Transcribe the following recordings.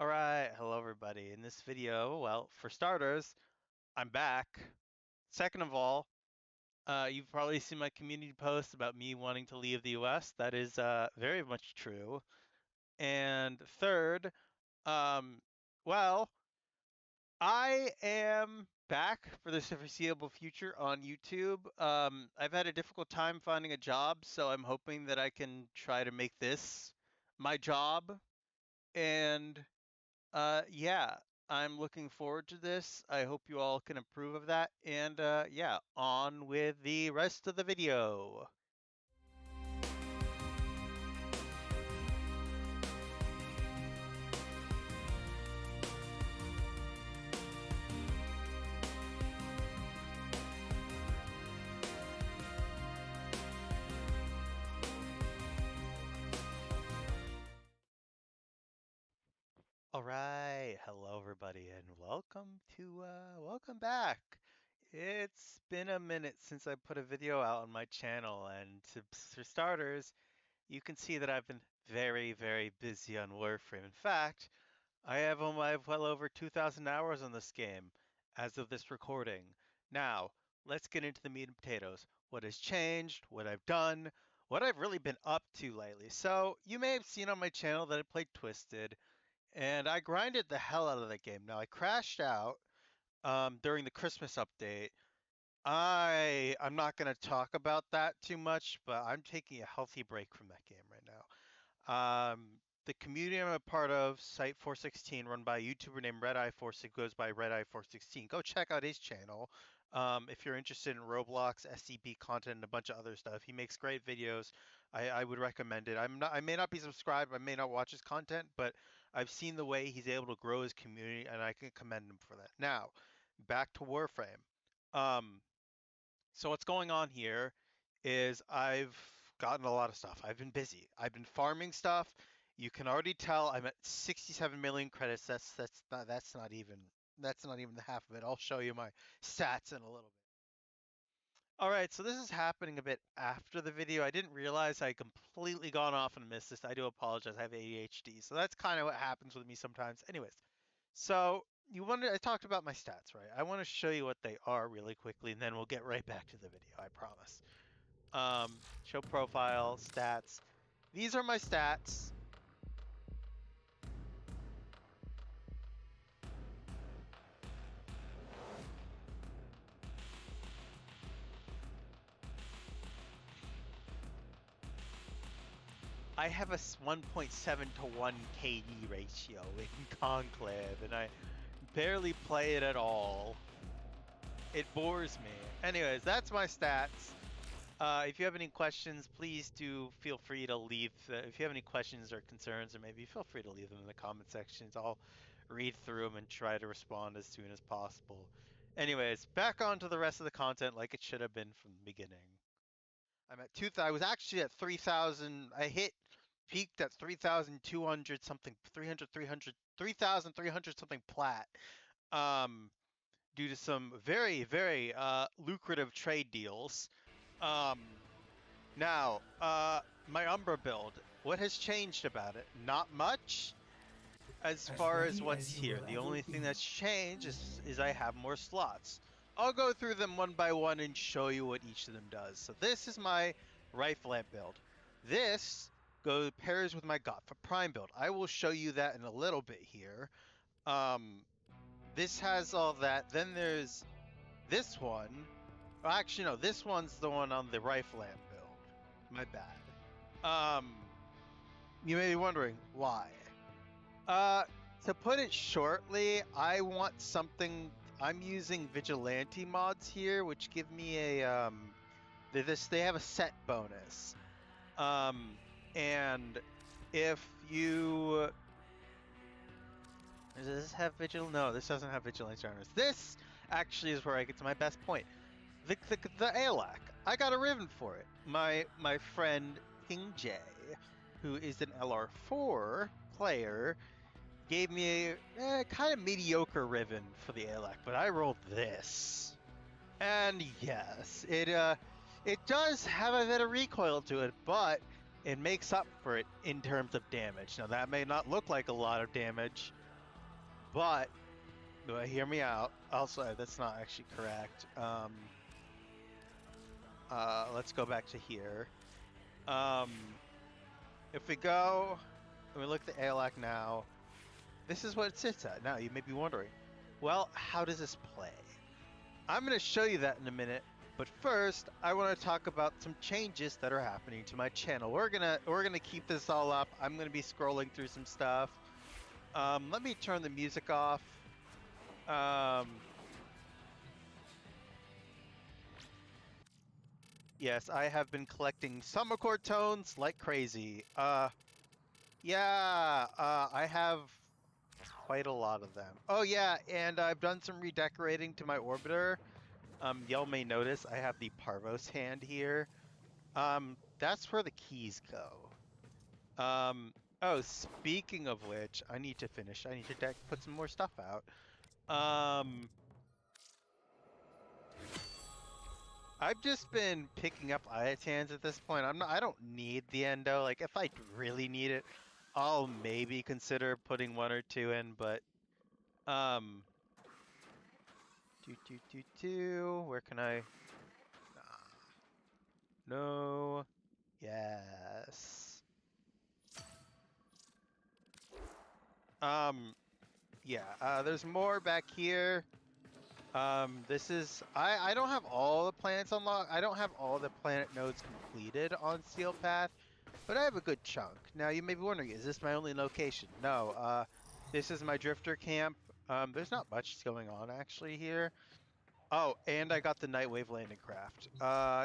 Alright, hello everybody. In this video, well, for starters, I'm back. Second of all, you've probably seen my community post about me wanting to leave the US. That is very much true. And third, um, well, I am back for the foreseeable future on YouTube. I've had a difficult time finding a job, so I'm hoping that I can try to make this my job. And yeah, I'm looking forward to this. I hope you all can approve of that. And yeah, on with the rest of the video. All right, hello everybody, and welcome back. It's been a minute since I put a video out on my channel, and for starters, you can see that I've been very busy on Warframe. In fact, I have well over 2,000 hours on this game as of this recording. Now, let's get into the meat and potatoes. What has changed, what I've done, what I've really been up to lately. So, you may have seen on my channel that I played Twisted, and I grinded the hell out of that game. Now, I crashed out during the Christmas update. I'm not going to talk about that too much, but I'm taking a healthy break from that game right now. The community I'm a part of, Site 416, run by a YouTuber named Redeye 46, goes by Redeye 416. Go check out his channel. If you're interested in Roblox, SCP content, and a bunch of other stuff, he makes great videos. I would recommend it. I may not be subscribed, I may not watch his content, but I've seen the way he's able to grow his community, and I can commend him for that. Now, back to Warframe. Um, so what's going on here is I've gotten a lot of stuff. I've been busy. I've been farming stuff. You can already tell I'm at 67 million credits. That's not even the half of it. I'll show you my stats in a little bit. All right, so this is happening a bit after the video. I didn't realize I completely gone off and missed this. I do apologize. I have ADHD. So that's kind of what happens with me sometimes. Anyways, so you wonder, I talked about my stats, right? I want to show you what they are really quickly, and then we'll get right back to the video, I promise. Show profile, stats. These are my stats. I have a 1.7 to 1 KD ratio in Conclave, and I barely play it at all. It bores me. Anyways, that's my stats. If you have any questions, please do feel free to leave. If you have any questions or concerns, or maybe feel free to leave them in the comment sections. I'll read through them and try to respond as soon as possible. Anyways, back on to the rest of the content like it should have been from the beginning. I'm at 2,000. I was actually at 3,000. Peaked at 3,200 something, 3,300 something plat. Um, Due to some very lucrative trade deals. Um, my Umbra build, what has changed about it? Not much as As far as ready what's as you here. will The ever only thing be. that's changed is I have more slots. I'll go through them one by one and show you what each of them does. So this is my rifle amp build. This pairs with my Got for Prime build. I will show you that in a little bit here. This has all that. Then there's this one. Actually, no, this one's the one on the rifle amp build. My bad. Um, you may be wondering why. Uh, to put it shortly, I want something. I'm using vigilante mods here, which give me they have a set bonus. Um, and if you does this have vigil? No, this doesn't have vigilante bonus. This actually is where I get to my best point. The ALAC. I got a ribbon for it. My friend King J, who is an LR4 player, gave me a kind of mediocre ribbon for the ALAC, but I rolled this. And yes, it does have a bit of recoil to it, but it makes up for it in terms of damage. Now that may not look like a lot of damage, But hear me out. Also, that's not actually correct. Let's go back to here. Um, if we go and we look at the ALAC now, this is what it sits at. Now, you may be wondering, well, how does this play? I'm going to show you that in a minute, but first, I want to talk about some changes that are happening to my channel. We're gonna keep this all up. I'm going to be scrolling through some stuff. Let me turn the music off. Yes, I have been collecting summer chord tones like crazy. Yeah, I have quite a lot of them. Oh yeah, and I've done some redecorating to my orbiter. Y'all may notice I have the Parvos hand here. That's where the keys go. Um, oh, speaking of which, I need to finish. I need to put some more stuff out. Um, I've just been picking up Iotans at this point. I don't need the endo. Like if I really need it, I'll maybe consider putting one or two in, but um where can I? Nah. No. Yes. Um yeah, there's more back here. This is I don't have all the planets unlocked. I don't have all the planet nodes completed on Steel Path, but I have a good chunk. Now you may be wondering, is this my only location? No, this is my drifter camp. There's not much going on actually here. Oh, and I got the Nightwave landing craft.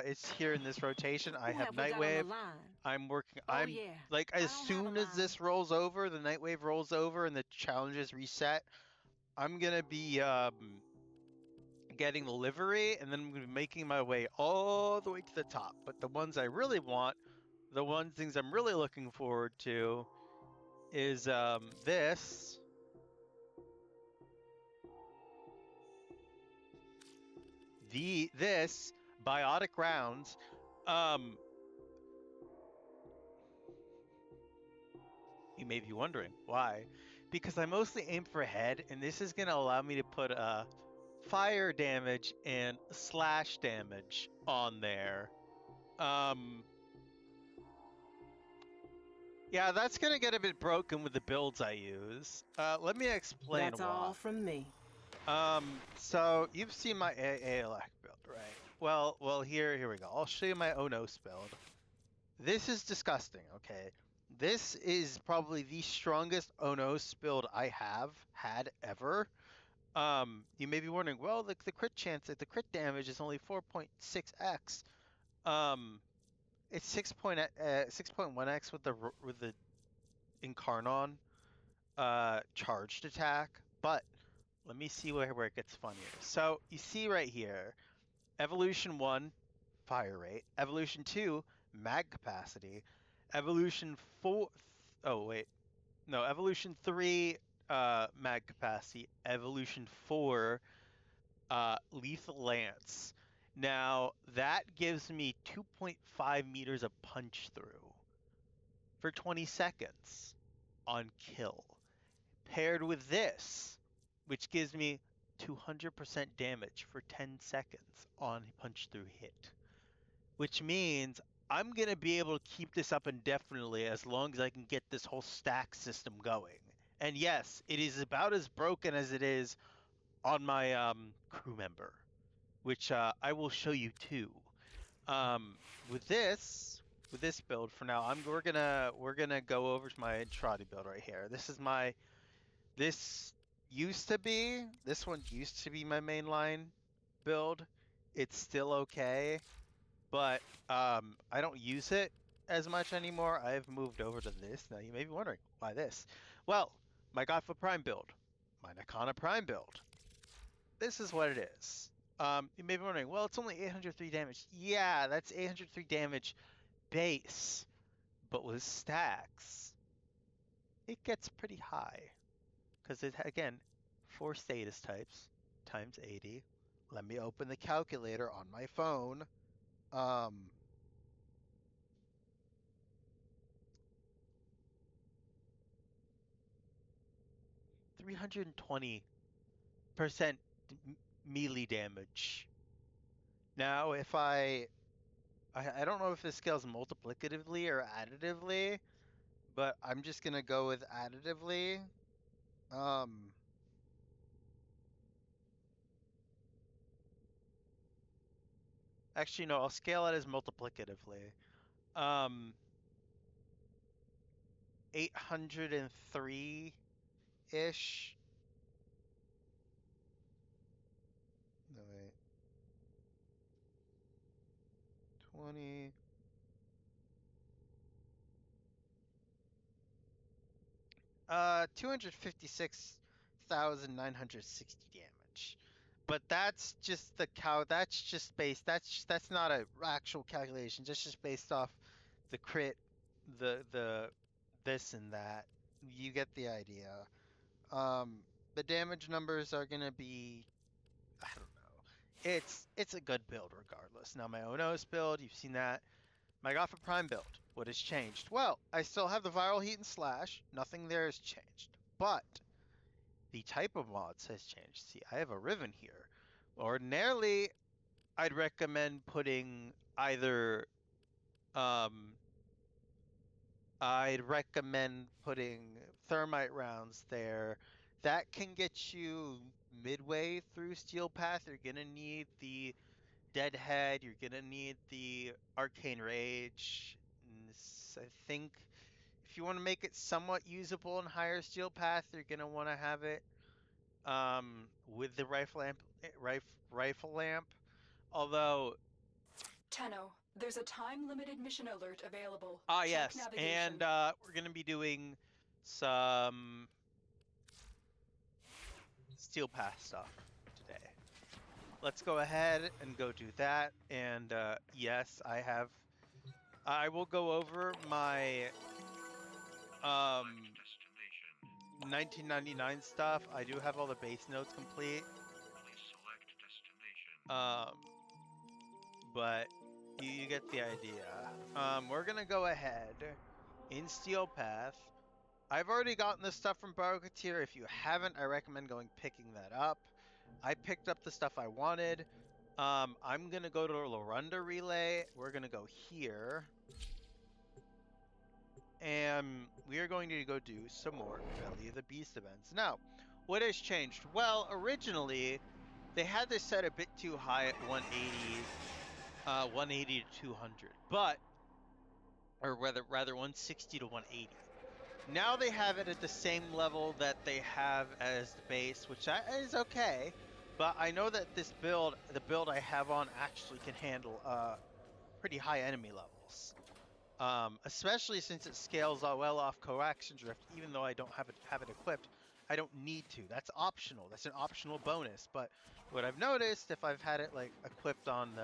It's here in this rotation. I Who have have we got on the Nightwave. line? I'm working. Oh I'm yeah, like I as don't have a soon as line. this rolls over, the Nightwave rolls over, and the challenges reset. I'm gonna be getting the livery, and then I'm gonna be making my way all the way to the top. But the ones I really want, things I'm really looking forward to, is this biotic rounds. Um, You may be wondering why. Because I mostly aim for head, and this is going to allow me to put fire damage and slash damage on there. Um, yeah, that's going to get a bit broken with the builds I use. Let me explain That's all why. from me. So you've seen my ALAC build, right? Well, here we go. I'll show you my Onos build. This is disgusting, okay? This is probably the strongest Onos build I have had ever. You may be wondering, well, the crit chance, the crit damage is only 4.6x. Um, it's 6.1x with the Incarnon charged attack. But let me see where it gets funnier. So you see right here, Evolution 1, fire rate. Evolution 2, mag capacity. Evolution 4, oh wait, no, Evolution 3, mag capacity. Evolution 4, lethal lance. Now, that gives me 2.5 meters of punch through for 20 seconds on kill. Paired with this, which gives me 200% damage for 10 seconds on punch through hit. Which means I'm going to be able to keep this up indefinitely as long as I can get this whole stack system going. And yes, it is about as broken as it is on my crew member, which I will show you too. With this build for now, we're gonna go over to my Trotty build right here. This this one used to be my mainline build. It's still okay, but I don't use it as much anymore. I've moved over to this. Now you may be wondering why this. Well, my Godfa Prime build, my Nakana Prime build. This is what it is. You may be wondering, well, it's only 803 damage. Yeah, that's 803 damage base, but with stacks, it gets pretty high because it again 4 status types times 80. Let me open the calculator on my phone. Um, 320% melee damage. Now, if I don't know if this scales multiplicatively or additively, but I'm just gonna go with additively. Actually, no, I'll scale it as multiplicatively. 803-ish. No, wait. 20. 256,960 damage. But that's just that's just based, that's not a actual calculation. That's just based off the crit, the this and that. You get the idea. The damage numbers are gonna be, I don't know. It's a good build regardless. Now my Onos build, you've seen that. My Gothic Prime build, what has changed? Well, I still have the viral heat and slash. Nothing there has changed. But the type of mods has changed. See, I have a Riven here. Ordinarily, I'd recommend putting either I'd recommend putting thermite rounds there. That can get you midway through Steel Path. You're gonna need the Deadhead, you're gonna need the Arcane Rage. I think if you want to make it somewhat usable in higher Steel Path, you're gonna want to have it with the rifle lamp. Although, Tenno, there's a time-limited mission alert available. ah Check yes, navigation. and we're gonna be doing some Steel Path stuff today. Let's go ahead and go do that. And yes, I will go over my 1999 stuff. I do have all the base notes complete. But you get the idea. We're gonna go ahead in Steel Path. I've already gotten this stuff from Barokatir. If you haven't, I recommend picking that up. I picked up the stuff I wanted. I'm gonna go to Lorunda Relay. We're gonna go here. And we are going to go do some more Belly of the Beast events. Now, what has changed? Well, originally, they had this set a bit too high at 180, 180 to 200, or rather 160 to 180. Now they have it at the same level that they have as the base, which is okay, but I know that this build, the build I have on, actually can handle pretty high enemy levels. Especially since it scales well off Coaxium Drift, even though I don't have it equipped. I don't need to. That's optional. That's an optional bonus. But what I've noticed, if I've had it like equipped on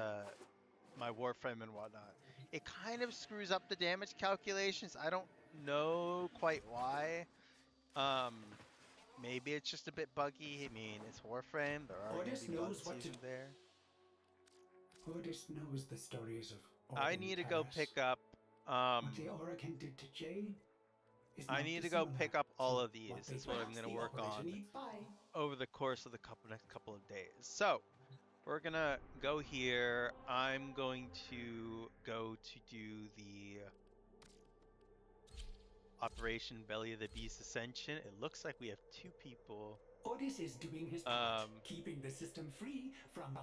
my Warframe and whatnot, it kind of screws up the damage calculations. I don't know quite why. Maybe it's just a bit buggy. I mean, it's Warframe. There are going to be bugs here and there. Ordis knows the stories of I need to go pick up. What the Oracle did to Jade is I not need to go pick up all so of these. That's what I'm going to work on over the course of the next couple of days. So we're going to go here. I'm going to go to do the Operation Belly of the Beast Ascension. It looks like we have 2 people. Ordis is doing his part, keeping the system free from...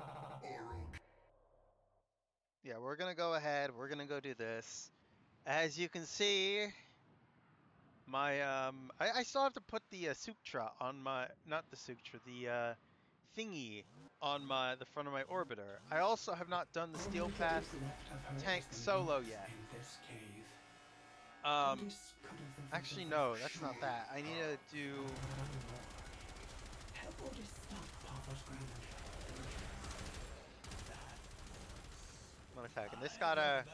Yeah, we're going to go ahead. We're going to go do this. As you can see, my I still have to put the Sutra on my, not the Sutra, the thingy on the front of my orbiter. I also have not done the Steel Path tank solo yet. Actually no, that's not that. I need to do. One attack, and this gotta.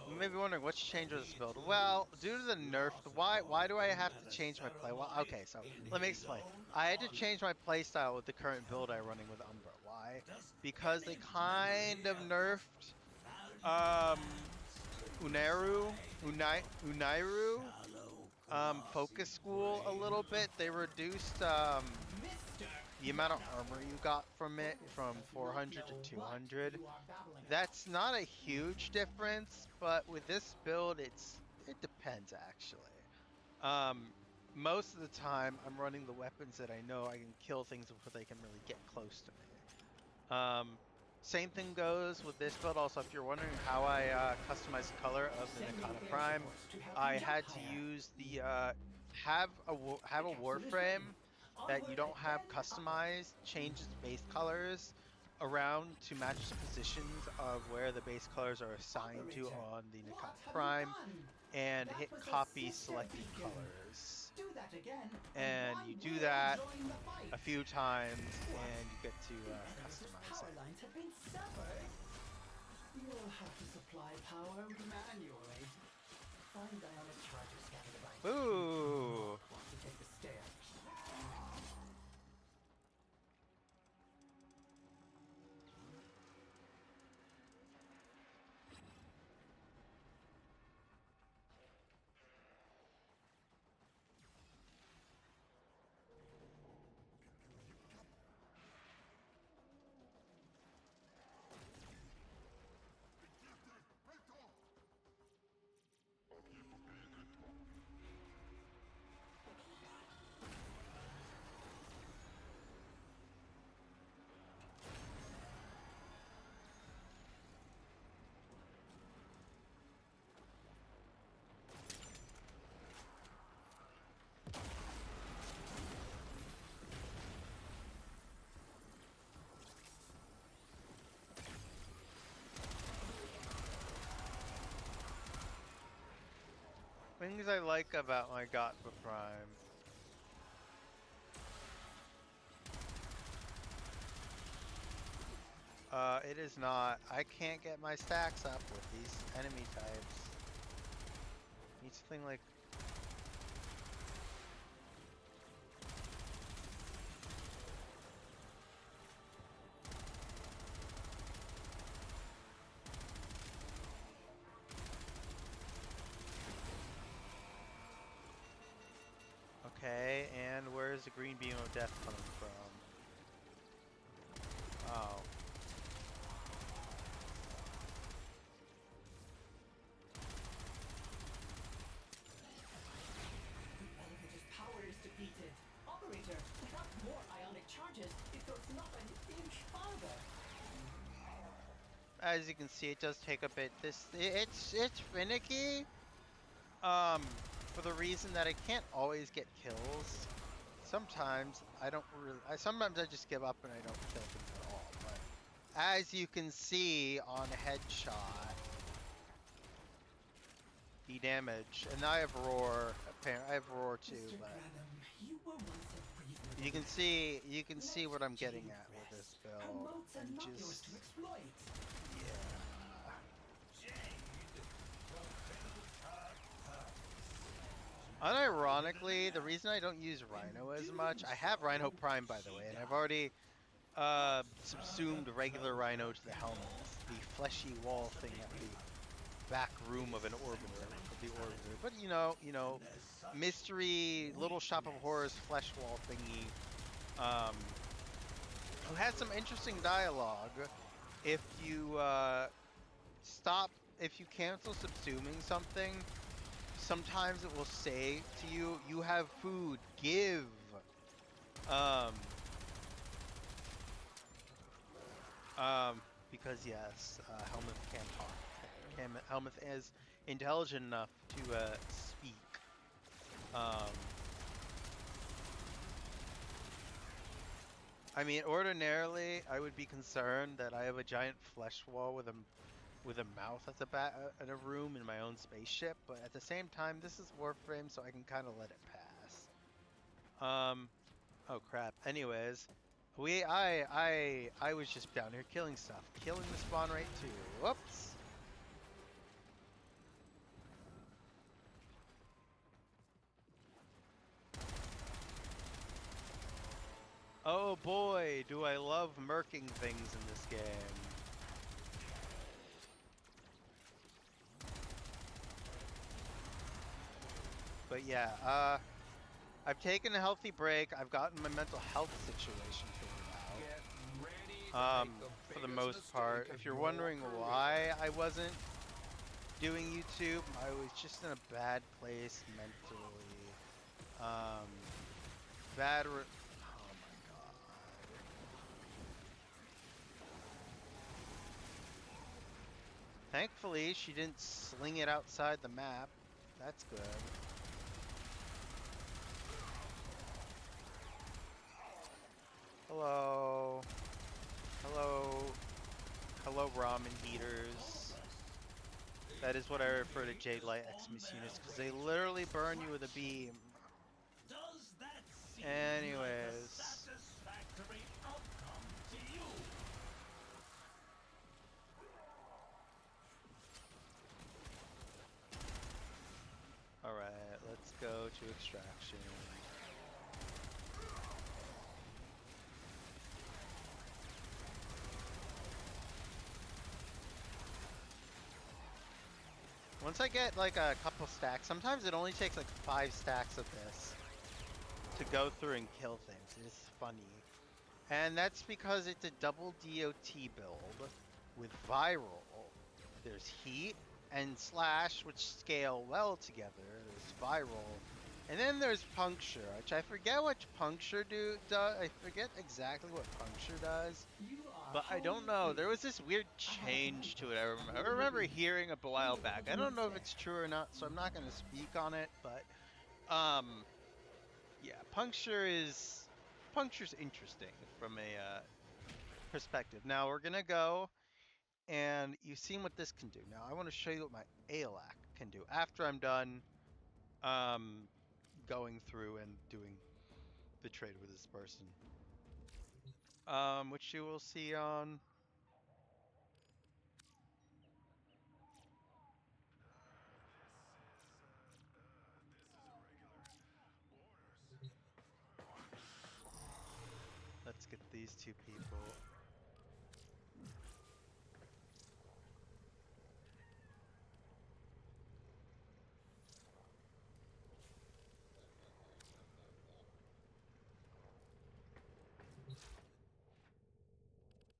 You may be wondering what's changed with this build. Well, due to the nerf, why do I have to change my play? Well, okay, so let me explain. I had to change my playstyle with the current build I'm running with Umbra. Why? Because they kind of nerfed Uneru Unairu focus school a little bit. They reduced the amount of armor you got from it from 400 to 200. That's not a huge difference, but with this build, it depends actually. Um, Most of the time, I'm running the weapons that I know I can kill things before they can really get close to me. Same thing goes with this build. Also, if you're wondering how I customize the color of the Nakata Prime, I had to use the have a Warframe that you don't have customized, change its base colors around to match the positions of where the base colors are assigned to on the Nakata Prime, and hit copy selected colors. And you do that a few times and you get to customize it. But You'll have to supply power manually. Find ionic charges scattered about. ooh, Want to take the stairs? things I like about my Gotva Prime. It is not. I can't get my stacks up with these enemy types. Need something like. Okay, and where's the green beam of death coming from? Oh. The elevator's power is depleted. Operator, without more ionic charges, it goes not an inch farther. As you can see, it does take a bit. It's finicky. For the reason that I can't always get kills. Sometimes I don't really. Sometimes I just give up and I don't kill things at all. But as you can see on headshot, the damage, and I have roar. Apparently, I have roar too, but you can see what I'm getting at with this build, and just yeah. Unironically, the reason I don't use Rhino as much, I have Rhino Prime by the way, and I've already subsumed regular Rhino to the helmets, the fleshy wall thing at the back room of an orbiter, But you know, mystery little shop of horrors flesh wall thingy, who has some interesting dialogue. If you if you cancel subsuming something, sometimes it will say to you, "You have food, give." Um, because yes, Helmuth can talk. Helmuth is intelligent enough to speak. I mean, ordinarily, I would be concerned that I have a giant flesh wall with a mouth at the back in a room in my own spaceship, but at the same time, this is Warframe, so I can kind of let it pass. Oh crap. Anyways, I was just down here killing stuff, killing the spawn rate too. Whoops. Oh boy, do I love murking things in this game. But yeah, I've taken a healthy break. I've gotten my mental health situation figured out. For the most part. If you're wondering why I wasn't doing YouTube, I was just in a bad place mentally. Oh my god. Thankfully, she didn't sling it outside the map. That's good. Hello. Hello. Hello, ramen heaters. That is what I refer to Jade Light Xmas units, because they literally burn you with a beam. Does that seem Anyways. like a satisfactory outcome to you? Alright, let's go to extraction. Once I get like a couple stacks, sometimes it only takes like 5 stacks of this to go through and kill things. It's funny. And that's because it's a double DOT build with viral. There's heat and slash, which scale well together. There's viral. And then there's puncture, which I forget what puncture does. I forget exactly what puncture does. But I don't know. There was this weird change to it. I remember hearing a while back. I don't know if it's true or not, so I'm not going to speak on it. But yeah, puncture's interesting from a perspective. Now we're gonna go, and you've seen what this can do. Now I want to show you what my ALAC can do after I'm done going through and doing the trade with this person. Which you will see on. Let's get these two people.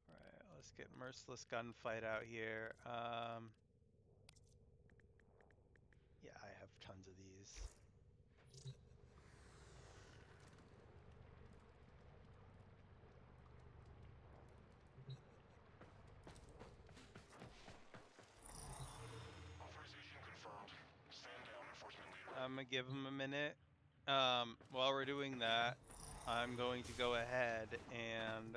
Alright, let's get merciless gunfight out here. Yeah, I have tons of these. Authorization confirmed. Stand down, enforcement leader. I'm gonna give him a minute. While we're doing that, I'm going to go ahead and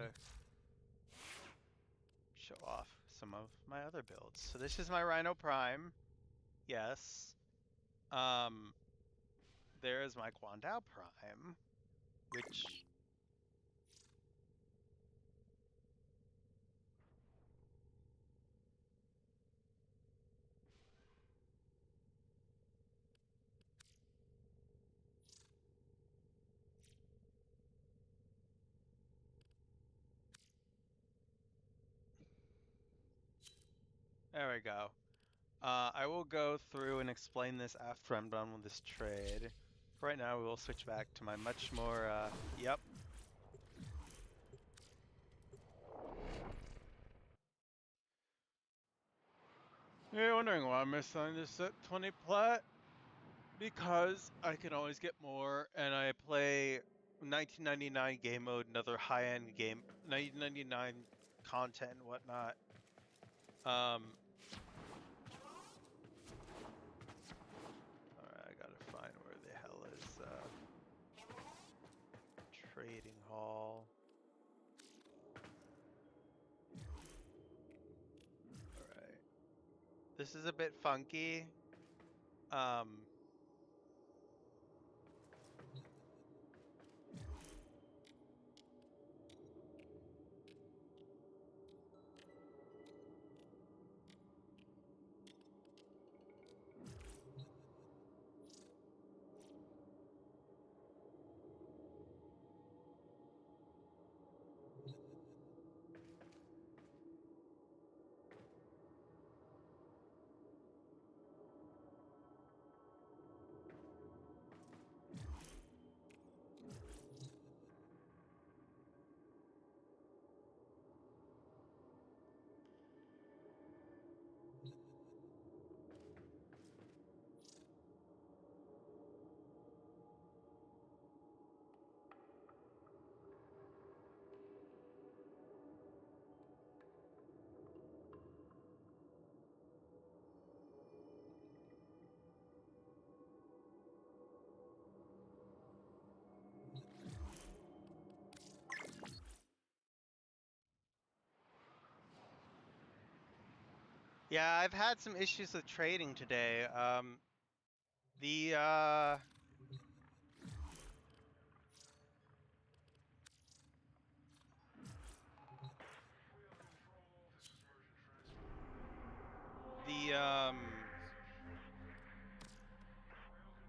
show off some of my other builds. So this is my Rhino Prime. Yes. There is my Guandao Prime, which there we go. I will go through and explain this after I'm done with this trade. For right now, we will switch back to my much more, yep. You're wondering why I'm assigning this at 20 plat? Because I can always get more, and I play 1999 game mode, another high-end game, 1999 content and whatnot. Alright, I gotta find where the hell is trading hall. Alright. This is a bit funky. Yeah, I've had some issues with trading today. The the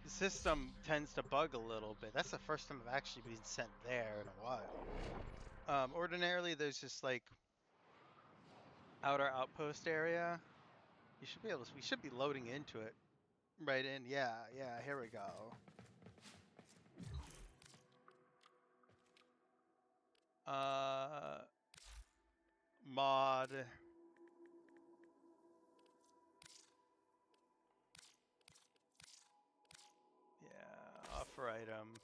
the system tends to bug a little bit. That's the first time I've actually been sent there in a while. Ordinarily there's just like outer outpost area. You should be able to, we should be loading into it right in. Yeah, yeah, here we go. Mod. Yeah, offer item.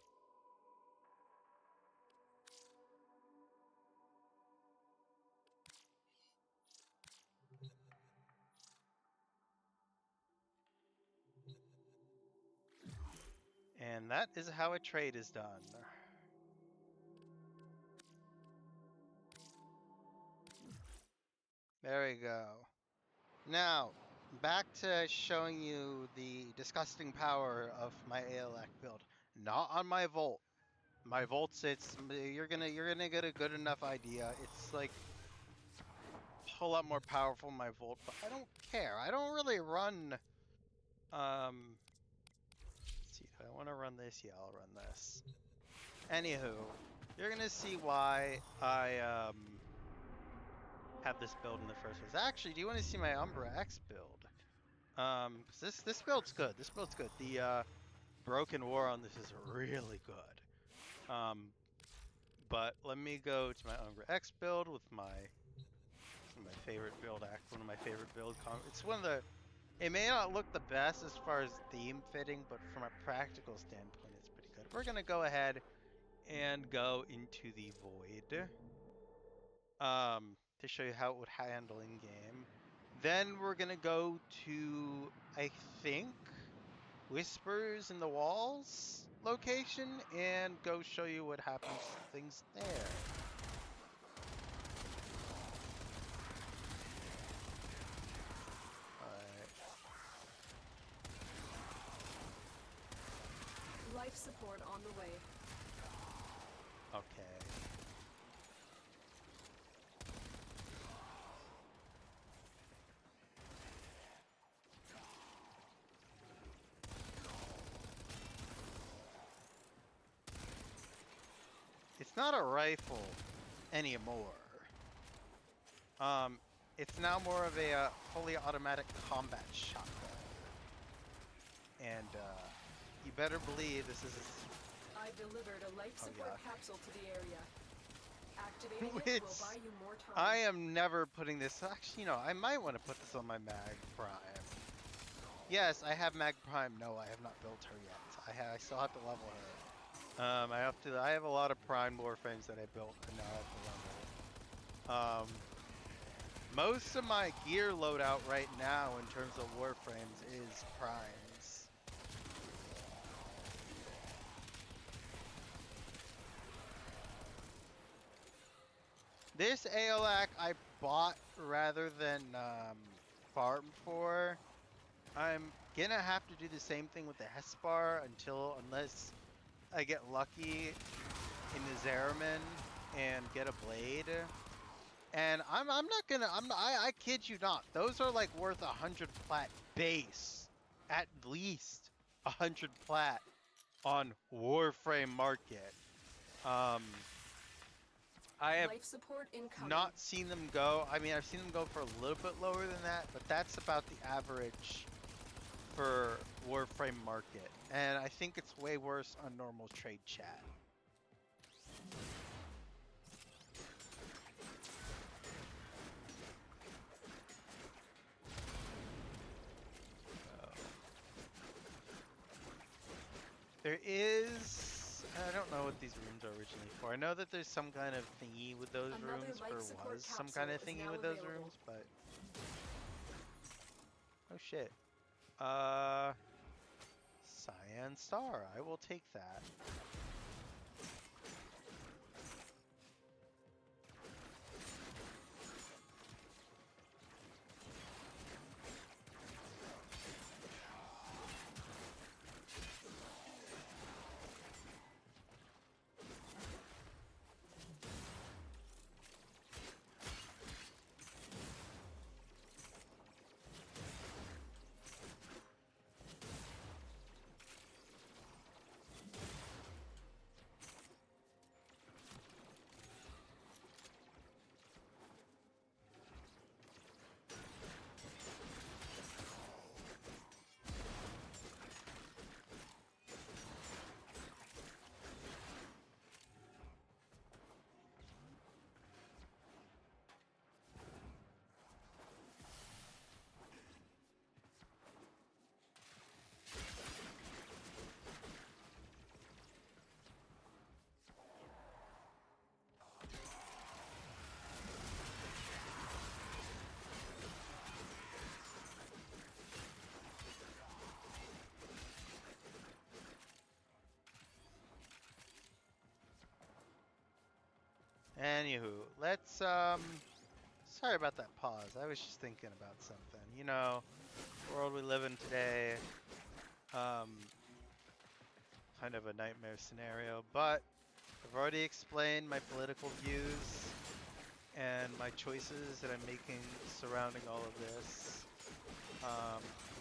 And that is how a trade is done. There we go. Now, back to showing you the disgusting power of my ALAC build. Not on my Volt. My Volts, you're gonna get a good enough idea. It's like a whole lot more powerful than my Volt, but I don't care. I don't really run. Let's see, do I want to run this? Yeah, I'll run this. Anywho, you're gonna see why I have this build in the first place. Actually, do you want to see my Umbra X build? 'Cause this build's good. This build's good. The Broken War on this is really good. But let me go to my Umbra X build with my favorite build one of my favorite build it's one of the, it may not look the best as far as theme fitting, but from a practical standpoint it's pretty good. We're gonna go ahead and go into the Void to show you how it would handle in game. Then we're gonna go to, I think, Whispers in the Walls location and go show you what happens to things there. Life support on the way. Okay. It's not a rifle anymore. It's now more of a fully automatic combat shotgun. And you better believe this is. I've delivered a life support capsule to the area. Activating it Which will buy you more time. I am never putting this. Actually, no, I might want to put this on my Mag Prime. Yes, I have Mag Prime. No, I have not built her yet. I still have to level her. I have a lot of Prime Warframes that I built, and now I have to level. Most of my gear loadout right now in terms of Warframes is Primes. This AOLAC I bought rather than farm for. I'm gonna have to do the same thing with the Hespar unless I get lucky in the Zeraman and get a blade. And I kid you not, those are like worth 100 plat base. At least 100 plat on Warframe market. I have Life support incoming. not seen them go. I mean, I've seen them go for a little bit lower than that, but that's about the average for Warframe market. And I think it's way worse on normal trade chat. There is, I don't know what these rooms are originally for. I know that there's some kind of thingy with those rooms, or was some kind of thingy with those rooms, but... Oh shit. Cyan Star, I will take that. Anywho, let's sorry about that pause. I was just thinking about something. You know, the world we live in today, kind of a nightmare scenario, but I've already explained my political views and my choices that I'm making surrounding all of this.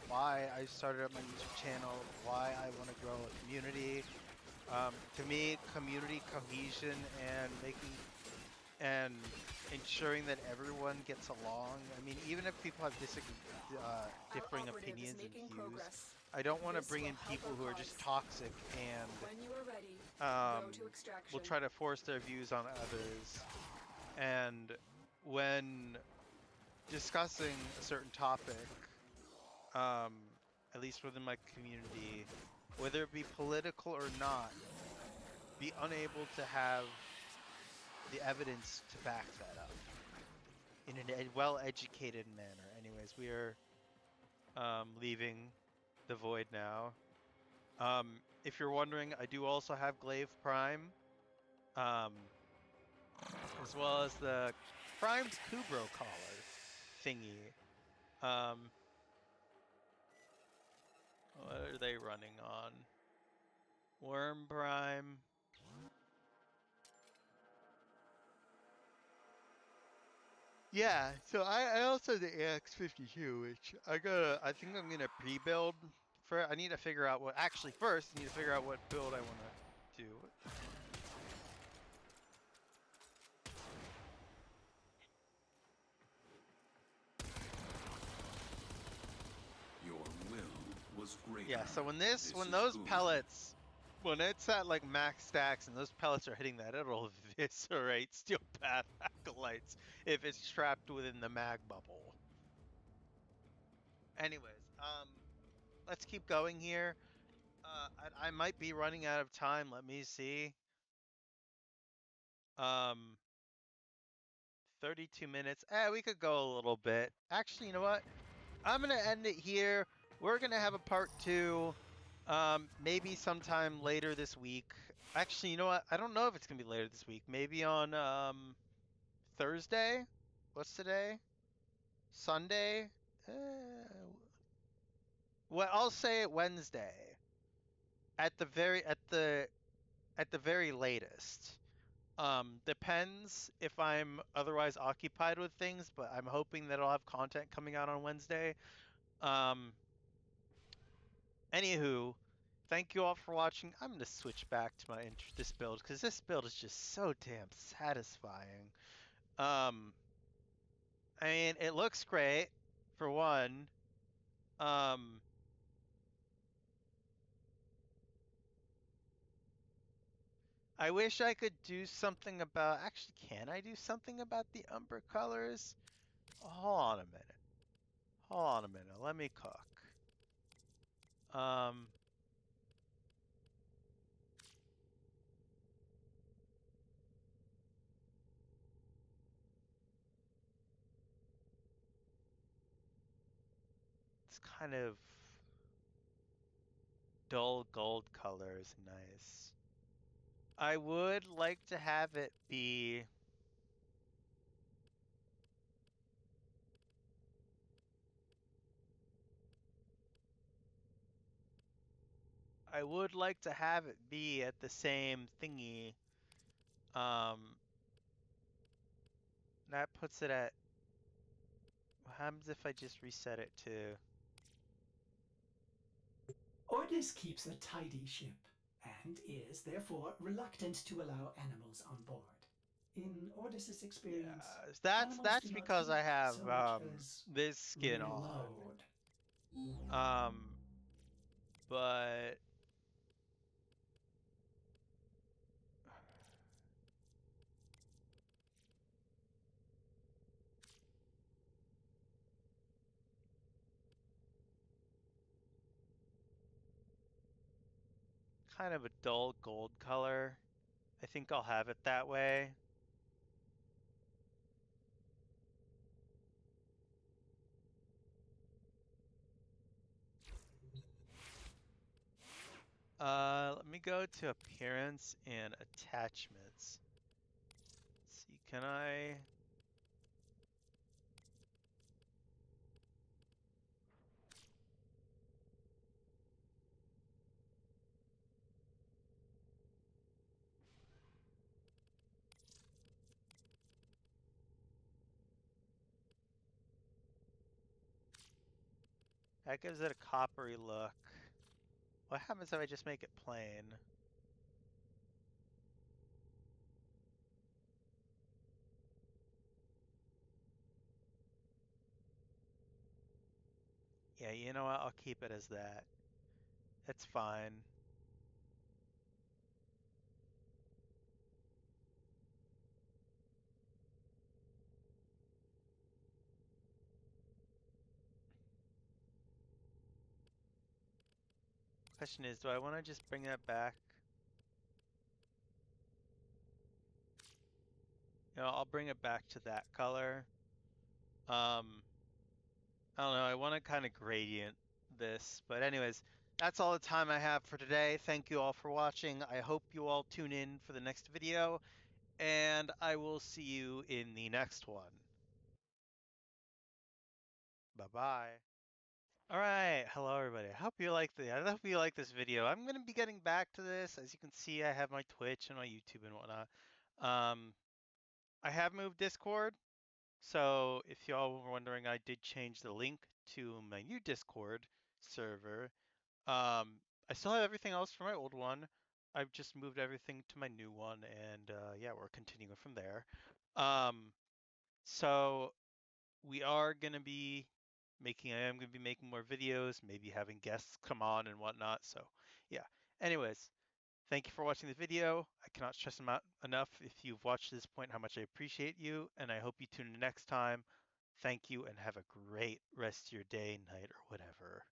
Why I started up my YouTube channel, why I want to grow a community. To me, community cohesion and ensuring that everyone gets along. I mean, even if people have differing opinions and views, I don't want to bring in people who are just toxic and When you are ready, go to will extraction. try to force their views on others. And when discussing a certain topic, at least within my community, whether it be political or not, be unable to have the evidence to back that up in a well-educated manner. Anyways, we are leaving the void now. If you're wondering, I do also have Glaive Prime, as well as the Prime's Kubro collar thingy. What are they running on? Worm Prime. Yeah, so I also have the AX52, which I think I'm gonna pre-build for. I need to figure out what. Actually, first I need to figure out what build I want to do. Your will was great. Yeah, so when those pellets, when it's at like max stacks and those pellets are hitting that, it'll eviscerate Steel Path Acolytes if it's trapped within the mag bubble. Anyways, let's keep going here. I might be running out of time. Let me see. 32 minutes. We could go a little bit. Actually, you know what? I'm gonna end it here. We're gonna have a part 2, maybe sometime later this week. Actually, you know what? I don't know if it's gonna be later this week. Maybe on Thursday. What's today? Sunday. Well, I'll say Wednesday at the very latest. Depends if I'm otherwise occupied with things, but I'm hoping that I'll have content coming out on Wednesday. Um, Anywho, thank you all for watching. I'm gonna switch back to this build because this build is just so damn satisfying. I mean, it looks great for one. I wish I could do something about. Actually, can I do something about the umber colors? Hold on a minute. Hold on a minute. Let me cook. Um. It's kind of dull gold color is nice. I would like to have it be. I would like to have it be at the same thingy. That puts it at. What happens if I just reset it to? Ordis keeps a tidy ship, and is therefore reluctant to allow animals on board. In Ordis's experience, Yeah, animals that's do not because eat I have so much as this skin on. reload. But kind of a dull gold color. I think I'll have it that way. Let me go to appearance and attachments. Let's see, Can I? That gives it a coppery look. What happens if I just make it plain? Yeah, you know what? I'll keep it as that. It's fine. Question is, do I want to just bring that back? You know, I'll bring it back to that color. I don't know, I want to kind of gradient this, but anyways, that's all the time I have for today. Thank you all for watching. I hope you all tune in for the next video, and I will see you in the next one. Bye-bye. All right, hello everybody. I hope you like this video. I'm gonna be getting back to this. As you can see, I have my Twitch and my YouTube and whatnot. Um, I have moved Discord, so if y'all were wondering, I did change the link to my new Discord server. I still have everything else from my old one. I've just moved everything to my new one, and yeah, we're continuing from there. Um, so we are gonna be I am gonna be making more videos, maybe having guests come on and whatnot. So yeah. Anyways, thank you for watching the video. I cannot stress enough if you've watched to this point how much I appreciate you, and I hope you tune in next time. Thank you and have a great rest of your day, night, or whatever.